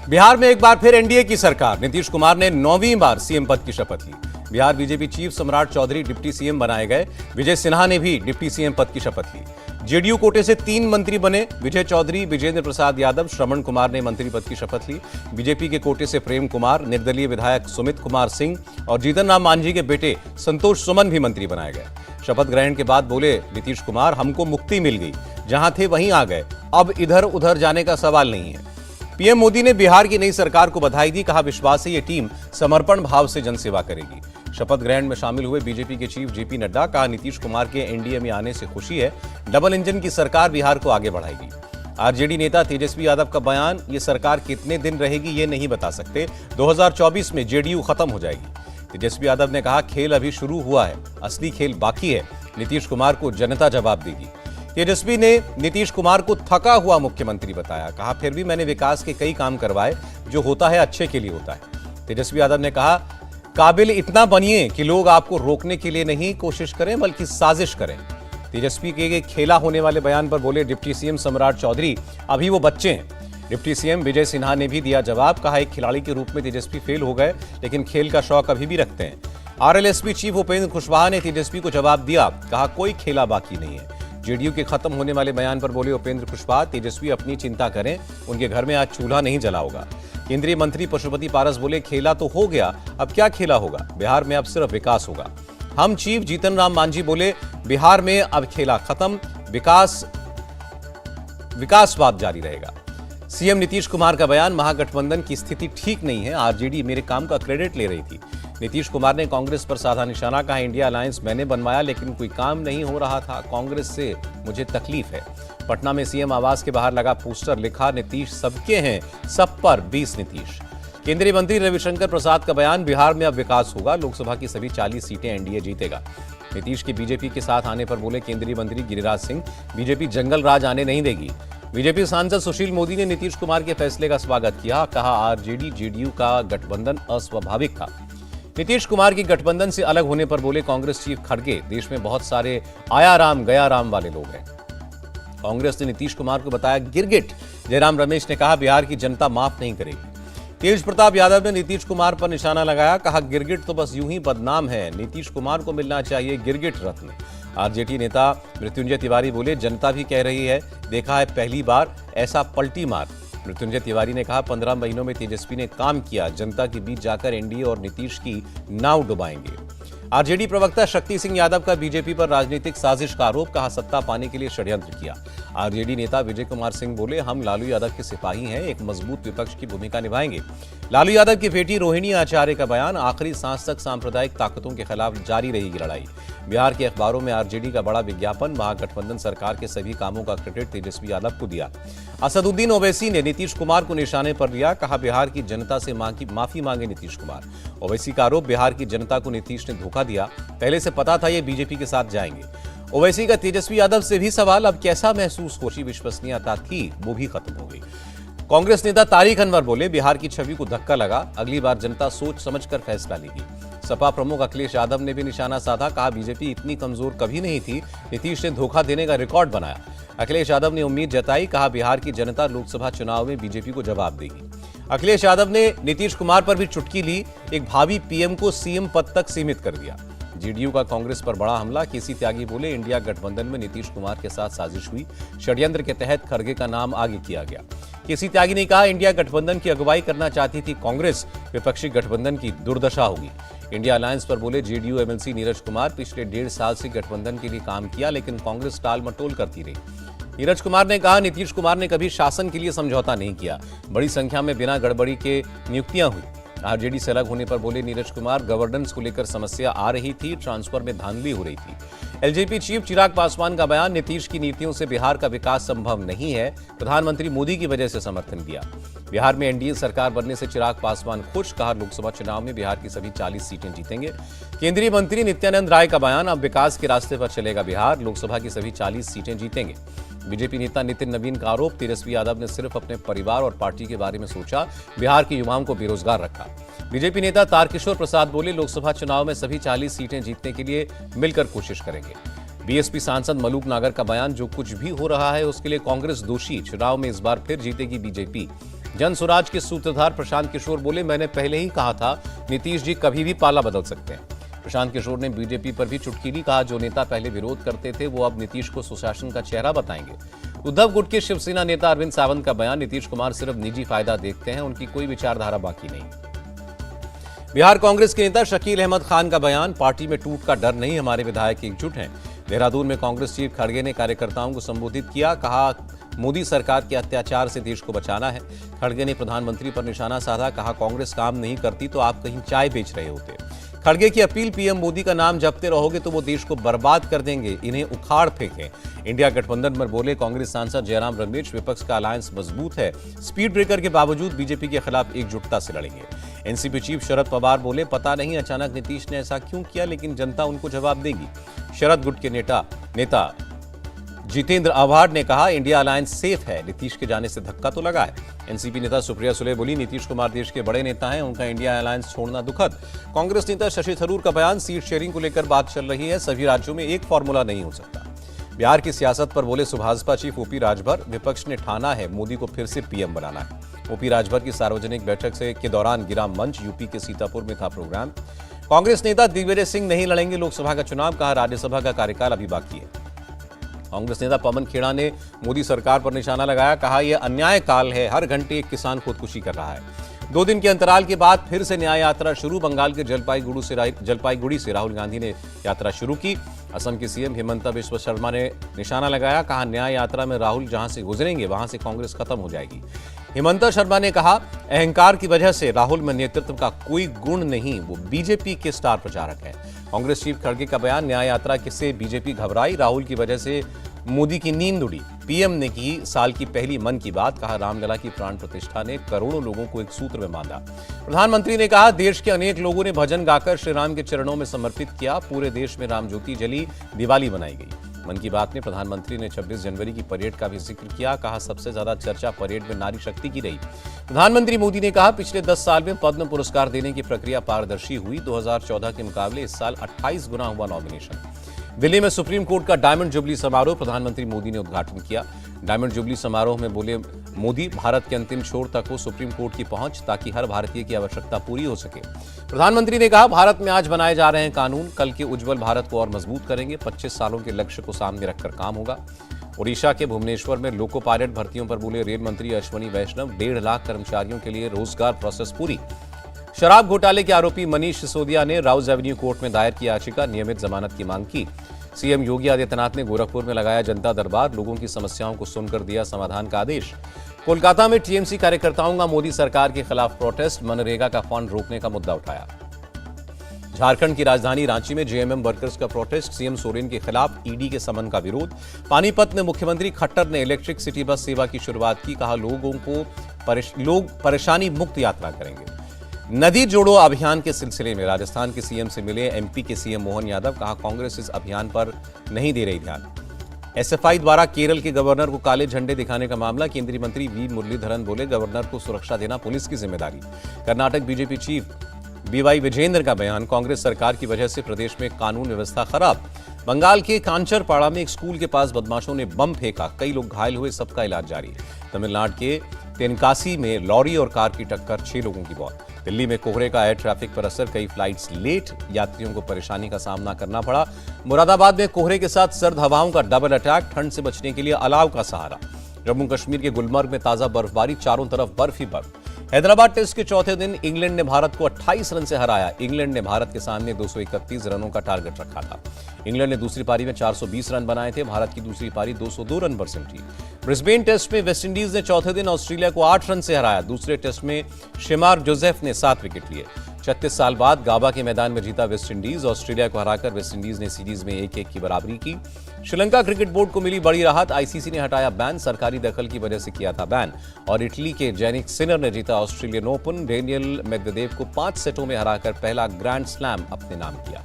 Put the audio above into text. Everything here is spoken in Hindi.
बिहार में एक बार फिर एनडीए की सरकार। नीतीश कुमार ने 9वीं बार सीएम पद की शपथ ली। बिहार बीजेपी चीफ सम्राट चौधरी डिप्टी सीएम बनाए गए। विजय सिन्हा ने भी डिप्टी सीएम पद की शपथ ली। जेडीयू कोटे से 3 मंत्री बने। विजय चौधरी, विजेंद्र प्रसाद यादव, श्रवण कुमार ने मंत्री पद की शपथ ली। बीजेपी के कोटे से प्रेम कुमार, निर्दलीय विधायक सुमित कुमार सिंह और जीतन राम मांझी के बेटे संतोष सुमन भी मंत्री बनाए गए। शपथ ग्रहण के बाद बोले नीतीश कुमार, हमको मुक्ति मिल गई, जहां थे वहीं आ गए, अब इधर उधर जाने का सवाल नहीं है। पीएम मोदी ने बिहार की नई सरकार को बधाई दी। कहा, विश्वास है ये टीम समर्पण भाव से जनसेवा करेगी। शपथ ग्रहण में शामिल हुए बीजेपी के चीफ जेपी नड्डा। कहा, नीतीश कुमार के एनडीए में आने से खुशी है। डबल इंजन की सरकार बिहार को आगे बढ़ाएगी। आरजेडी नेता तेजस्वी यादव का बयान, ये सरकार कितने दिन रहेगी ये नहीं बता सकते, 2024 में जेडीयू खत्म हो जाएगी। तेजस्वी यादव ने कहा, खेल अभी शुरू हुआ है, असली खेल बाकी है। नीतीश कुमार को जनता जवाब देगी। तेजस्वी ने नीतीश कुमार को थका हुआ मुख्यमंत्री बताया। कहा, फिर भी मैंने विकास के कई काम करवाए, जो होता है अच्छे के लिए होता है। तेजस्वी यादव ने कहा, काबिल इतना बनिए कि लोग आपको रोकने के लिए नहीं कोशिश करें बल्कि साजिश करें। तेजस्वी के खेला होने वाले बयान पर बोले डिप्टी सीएम सम्राट चौधरी, अभी वो बच्चे हैं। डिप्टी सीएम विजय सिन्हा ने भी दिया जवाब। कहा, एक खिलाड़ी के रूप में तेजस्वी फेल हो गए, लेकिन खेल का शौक अभी भी रखते हैं। आरएलएसपी चीफ उपेंद्र कुशवाहा ने तेजस्वी को जवाब दिया। कहा, कोई खेला बाकी नहीं है। जेडीयू के खत्म होने वाले बयान पर बोले उपेंद्र कुशवाहा, तेजस्वी अपनी चिंता करें, उनके घर में आज चूल्हा नहीं जला होगा। केंद्रीय मंत्री पशुपति पारस बोले, खेला तो हो गया, अब क्या खेला होगा, बिहार में अब सिर्फ विकास होगा। हम चीफ जीतन राम मांझी बोले, बिहार में अब खेला खत्म, विकासवाद जारी रहेगा। सीएम नीतीश कुमार का बयान, महागठबंधन की स्थिति ठीक नहीं है, आरजेडी मेरे काम का क्रेडिट ले रही थी। नीतीश कुमार ने कांग्रेस पर साधा निशाना। कहा, इंडिया अलायंस मैंने बनवाया, लेकिन कोई काम नहीं हो रहा था, कांग्रेस से मुझे तकलीफ है। पटना में सीएम आवास के बाहर लगा पोस्टर, लिखा, नीतीश सबके हैं, सब पर 20 नीतीश। केंद्रीय मंत्री रविशंकर प्रसाद का बयान, बिहार में अब विकास होगा, लोकसभा की सभी 40 सीटें एनडीए जीतेगा। नीतीश के बीजेपी के साथ आने पर बोले केंद्रीय मंत्री गिरिराज सिंह, बीजेपी जंगल राज आने नहीं देगी। बीजेपी सांसद सुशील मोदी ने नीतीश कुमार के फैसले का स्वागत किया। कहा, आरजेडी जेडीयू का गठबंधन अस्वाभाविक था। नीतीश कुमार की गठबंधन से अलग होने पर बोले कांग्रेस चीफ खड़गे, देश में बहुत सारे आया राम गया राम वाले लोग हैं। कांग्रेस ने नीतीश कुमार को बताया गिरगिट। जयराम रमेश ने कहा, बिहार की जनता माफ नहीं करेगी। तेज प्रताप यादव ने नीतीश कुमार पर निशाना लगाया। कहा, गिरगिट तो बस यूं ही बदनाम है, नीतीश कुमार को मिलना चाहिए गिरगिट रत्न। आरजेडी नेता मृत्युंजय तिवारी बोले, जनता भी कह रही है, देखा है पहली बार ऐसा पलटी मार। मृत्युंजय तिवारी ने कहा, 15 महीनों में तेजस्वी ने काम किया, जनता के बीच जाकर एनडीए और नीतीश की नाव डुबाएंगे। आरजेडी प्रवक्ता शक्ति सिंह यादव का बीजेपी पर राजनीतिक साजिश का आरोप। कहा, सत्ता पाने के लिए षड्यंत्र किया। आरजेडी नेता विजय कुमार सिंह बोले, हम लालू यादव के सिपाही हैं, एक मजबूत विपक्ष की भूमिका निभाएंगे। लालू यादव की बेटी रोहिणी आचार्य का बयान, आखिरी सांस तक सांप्रदायिक ताकतों के खिलाफ जारी रहेगी लड़ाई। बिहार के अखबारों में आरजेडी का बड़ा विज्ञापन, महागठबंधन सरकार के सभी कामों का क्रेडिट तेजस्वी यादव को दिया। असदुद्दीन ओवैसी ने नीतीश कुमार को निशाने पर लिया। कहा, बिहार की जनता से माफी मांगे नीतीश कुमार। ओवैसी का आरोप, बिहार की जनता को नीतीश ने धोखा दिया, पहले से पता था ये बीजेपी के साथ जाएंगे। ओवैसी का तेजस्वी यादव से भी सवाल, अब कैसा महसूस होशी विश्वसनीयता थी वो भी खत्म हो गई। कांग्रेस नेता तारिक अनवर बोले, बिहार की छवि को धक्का लगा, अगली बार जनता सोच समझकर फैसला लेगी। सपा प्रमुख अखिलेश यादव ने भी निशाना साधा। कहा, बीजेपी इतनी कमजोर कभी नहीं थी, नीतीश ने धोखा देने का रिकॉर्ड बनाया। अखिलेश यादव ने उम्मीद जताई। कहा, बिहार की जनता लोकसभा चुनाव में बीजेपी को जवाब देगी। अखिलेश यादव ने नीतीश कुमार पर भी चुटकी ली, एक भावी पीएम को सीएम पद तक सीमित कर दिया। जेडीयू का कांग्रेस पर बड़ा हमला। केसी त्यागी बोले, इंडिया गठबंधन में नीतीश कुमार के साथ साजिश हुई, षड्यंत्र के तहत खड़गे का नाम आगे किया गया। केसी त्यागी ने कहा, इंडिया गठबंधन की अगुवाई करना चाहती थी कांग्रेस, विपक्षी गठबंधन की दुर्दशा होगी। इंडिया अलायंस पर बोले जेडीयू एमएलसी नीरज कुमार, पिछले 1.5 साल से गठबंधन के लिए काम किया, लेकिन कांग्रेस टाल मटोल करती रही। नीरज कुमार ने कहा, नीतीश कुमार ने कभी शासन के लिए समझौता नहीं किया, बड़ी संख्या में बिना गड़बड़ी के नियुक्तियां हुई। आरजेडी से अलग होने पर बोले नीरज कुमार, गवर्नेंस को लेकर समस्या आ रही थी, ट्रांसफर में धांधली हो रही थी। एलजेपी चीफ चिराग पासवान का बयान, नीतीश की नीतियों से बिहार का विकास संभव नहीं है, प्रधानमंत्री मोदी की वजह से समर्थन दिया। बिहार में एनडीए सरकार बनने से चिराग पासवान खुश। कहा, लोकसभा चुनाव में बिहार की सभी 40 सीटें जीतेंगे। केंद्रीय मंत्री नित्यानंद राय का बयान, अब विकास के रास्ते पर चलेगा बिहार, लोकसभा की सभी 40 सीटें जीतेंगे। बीजेपी नेता नितिन नवीन का आरोप, तेजस्वी यादव ने सिर्फ अपने परिवार और पार्टी के बारे में सोचा, बिहार के युवाओं को बेरोजगार रखा। बीजेपी नेता तारकिशोर प्रसाद बोले, लोकसभा चुनाव में सभी 40 सीटें जीतने के लिए मिलकर कोशिश करेंगे। बीएसपी सांसद मलूक नागर का बयान, जो कुछ भी हो रहा है उसके लिए कांग्रेस दोषी, चुनाव में इस बार फिर जीतेगी बीजेपी। जन स्वराज के सूत्रधार प्रशांत किशोर बोले, मैंने पहले ही कहा था नीतीश जी कभी भी पाला बदल सकते हैं। प्रशांत किशोर ने बीजेपी पर भी चुटकीली कहा, जो नेता पहले विरोध करते थे वो अब नीतीश को सुशासन का चेहरा बताएंगे। उद्धव गुट के शिवसेना नेता अरविंद सावंत का बयान, नीतीश कुमार सिर्फ निजी फायदा देखते हैं, उनकी कोई विचारधारा बाकी नहीं। बिहार कांग्रेस के नेता शकील अहमद खान का बयान, पार्टी में टूट का डर नहीं, हमारे विधायक एकजुट हैं। देहरादून में कांग्रेस चीफ खड़गे ने कार्यकर्ताओं को संबोधित किया, कहा मोदी सरकार के अत्याचार से देश को बचाना है। खड़गे ने प्रधानमंत्री पर निशाना साधा, कहा कांग्रेस काम नहीं करती तो आप कहीं चाय बेच रहे होते। खड़गे की अपील, पीएम मोदी का नाम जपते रहोगे तो वो देश को बर्बाद कर देंगे, इन्हें उखाड़ फेंकें। इंडिया गठबंधन पर बोले कांग्रेस सांसद जयराम रमेश, विपक्ष का अलायंस मजबूत है, स्पीड ब्रेकर के बावजूद बीजेपी के खिलाफ एकजुटता से लड़ेंगे। एनसीपी चीफ शरद पवार बोले, पता नहीं अचानक नीतीश ने ऐसा क्यों किया, लेकिन जनता उनको जवाब देगी। शरद गुट के नेता जितेंद्र आव्हाड ने कहा, इंडिया अलायंस सेफ है, नीतीश के जाने से धक्का तो लगा है। एनसीपी नेता सुप्रिया सुले बोली, नीतीश कुमार देश के बड़े नेता हैं, उनका इंडिया अलायंस छोड़ना दुखद। कांग्रेस नेता शशि थरूर का बयान, सीट शेयरिंग को लेकर बात चल रही है, सभी राज्यों में एक फॉर्मूला नहीं हो सकता। बिहार की सियासत पर बोले सुभाषपा चीफ ओपी राजभर, विपक्ष ने ठाना है मोदी को फिर से पीएम बनाना है। ओपी राजभर की सार्वजनिक बैठक के दौरान गिरा मंच, यूपी के सीतापुर में था प्रोग्राम। कांग्रेस नेता दिग्विजय सिंह नहीं लड़ेंगे लोकसभा का चुनाव, कहा राज्यसभा का कार्यकाल अभी बाकी है। कांग्रेस नेता पवन खेड़ा ने मोदी सरकार पर निशाना लगाया, कहा यह अन्याय काल है, हर घंटे एक किसान खुदकुशी कर रहा है। 2 दिन के अंतराल के बाद फिर से न्याय यात्रा शुरू, बंगाल के जलपाईगुड़ी से राहुल गांधी ने यात्रा शुरू की। असम के सीएम हिमंता बिस्वा शर्मा ने निशाना लगाया, कहा न्याय यात्रा में राहुल जहां से गुजरेंगे वहां से कांग्रेस खत्म हो जाएगी। हिमंता शर्मा ने कहा, अहंकार की वजह से राहुल में नेतृत्व का कोई गुण नहीं, वो बीजेपी के स्टार प्रचारक हैं। कांग्रेस चीफ खड़गे का बयान, न्याय यात्रा से बीजेपी घबराई, राहुल की वजह से मोदी की नींद उड़ी। पीएम ने की साल की पहली मन की बात, कहा रामलला की प्राण प्रतिष्ठा ने करोड़ों लोगों को एक सूत्र में बांधा। प्रधानमंत्री ने कहा, देश के अनेक लोगों ने भजन गाकर श्री राम के चरणों में समर्पित किया, पूरे देश में राम ज्योति जली, दिवाली बनाई गई। मन की बात में प्रधानमंत्री ने 26 जनवरी की परेड का भी जिक्र किया, कहा सबसे ज्यादा चर्चा परेड में नारी शक्ति की रही। प्रधानमंत्री मोदी ने कहा, पिछले 10 साल में पद्म पुरस्कार देने की प्रक्रिया पारदर्शी हुई, 2014 के मुकाबले इस साल 28 गुना हुआ नॉमिनेशन। दिल्ली में सुप्रीम कोर्ट का डायमंड जुबली समारोह प्रधानमंत्री मोदी ने उद्घाटन किया। डायमंड जुबली समारोह में बोले मोदी, भारत के अंतिम छोर तक हो सुप्रीम कोर्ट की पहुंच, ताकि हर भारतीय की आवश्यकता पूरी हो सके। प्रधानमंत्री ने कहा, भारत में आज बनाए जा रहे हैं कानून, कल के उज्जवल भारत को और मजबूत करेंगे। 25 सालों के लक्ष्य को सामने रखकर काम होगा। ओडिशा के भुवनेश्वर में लोको पायलट भर्तियों पर बोले रेल मंत्री अश्वनी वैष्णव, 1.5 लाख कर्मचारियों के लिए रोजगार प्रोसेस पूरी। शराब घोटाले के आरोपी मनीष सिसोदिया ने राउज एवेन्यू कोर्ट में दायर की याचिका, नियमित जमानत की मांग की। सीएम योगी आदित्यनाथ ने गोरखपुर में लगाया जनता दरबार, लोगों की समस्याओं को सुनकर दिया समाधान का आदेश। कोलकाता में टीएमसी कार्यकर्ताओं का मोदी सरकार के खिलाफ प्रोटेस्ट, मनरेगा का फंड रोकने का मुद्दा उठाया। झारखंड की राजधानी रांची में जेएमएम वर्कर्स का प्रोटेस्ट, सीएम सोरेन के खिलाफ ईडी के समन का विरोध। पानीपत में मुख्यमंत्री खट्टर ने इलेक्ट्रिक सिटी बस सेवा की शुरुआत की, कहा लोग परेशानी मुक्त यात्रा करेंगे। नदी जोड़ो अभियान के सिलसिले में राजस्थान के सीएम से मिले एमपी के सीएम मोहन यादव, कहा कांग्रेस इस अभियान पर नहीं दे रही ध्यान। एसएफआई द्वारा केरल के गवर्नर को काले झंडे दिखाने का मामला, केंद्रीय मंत्री वी मुरलीधरन बोले गवर्नर को सुरक्षा देना पुलिस की जिम्मेदारी। Karnataka BJP chief BY Vijendra का बयान, कांग्रेस सरकार की वजह से प्रदेश में कानून व्यवस्था खराब। बंगाल के कांचरपाड़ा में एक स्कूल के पास बदमाशों ने बम फेंका, कई लोग घायल हुए, सबका इलाज जारी। तमिलनाडु के तेनकासी में लॉरी और कार की टक्कर, 6 लोगों की मौत। दिल्ली में कोहरे का एयर ट्रैफिक पर असर, कई फ्लाइट्स लेट, यात्रियों को परेशानी का सामना करना पड़ा। मुरादाबाद में कोहरे के साथ सर्द हवाओं का डबल अटैक, ठंड से बचने के लिए अलाव का सहारा। जम्मू कश्मीर के गुलमर्ग में ताजा बर्फबारी, चारों तरफ बर्फ ही बर्फ। हैदराबाद टेस्ट के चौथे दिन इंग्लैंड ने भारत को 28 रन से हराया। इंग्लैंड ने भारत के सामने 231 रनों का टारगेट रखा था। इंग्लैंड ने दूसरी पारी में 420 रन बनाए थे, भारत की दूसरी पारी 202 रन पर सिमटी। ब्रिस्बेन टेस्ट में वेस्टइंडीज ने चौथे दिन ऑस्ट्रेलिया को 8 रन से हराया। दूसरे टेस्ट में शेमार जोसेफ ने 7 विकेट लिए। 36 साल बाद गाबा के मैदान में जीता वेस्टइंडीज, ऑस्ट्रेलिया को हराकर वेस्टइंडीज ने सीरीज में 1-1 की बराबरी की। श्रीलंका क्रिकेट बोर्ड को मिली बड़ी राहत, आईसीसी ने हटाया बैन, सरकारी दखल की वजह से किया था बैन। और इटली के जेनिक सिनर ने जीता ऑस्ट्रेलियन ओपन, डेनियल मेदवेदेव को 5 सेटों में हराकर पहला ग्रैंड स्लैम अपने नाम किया।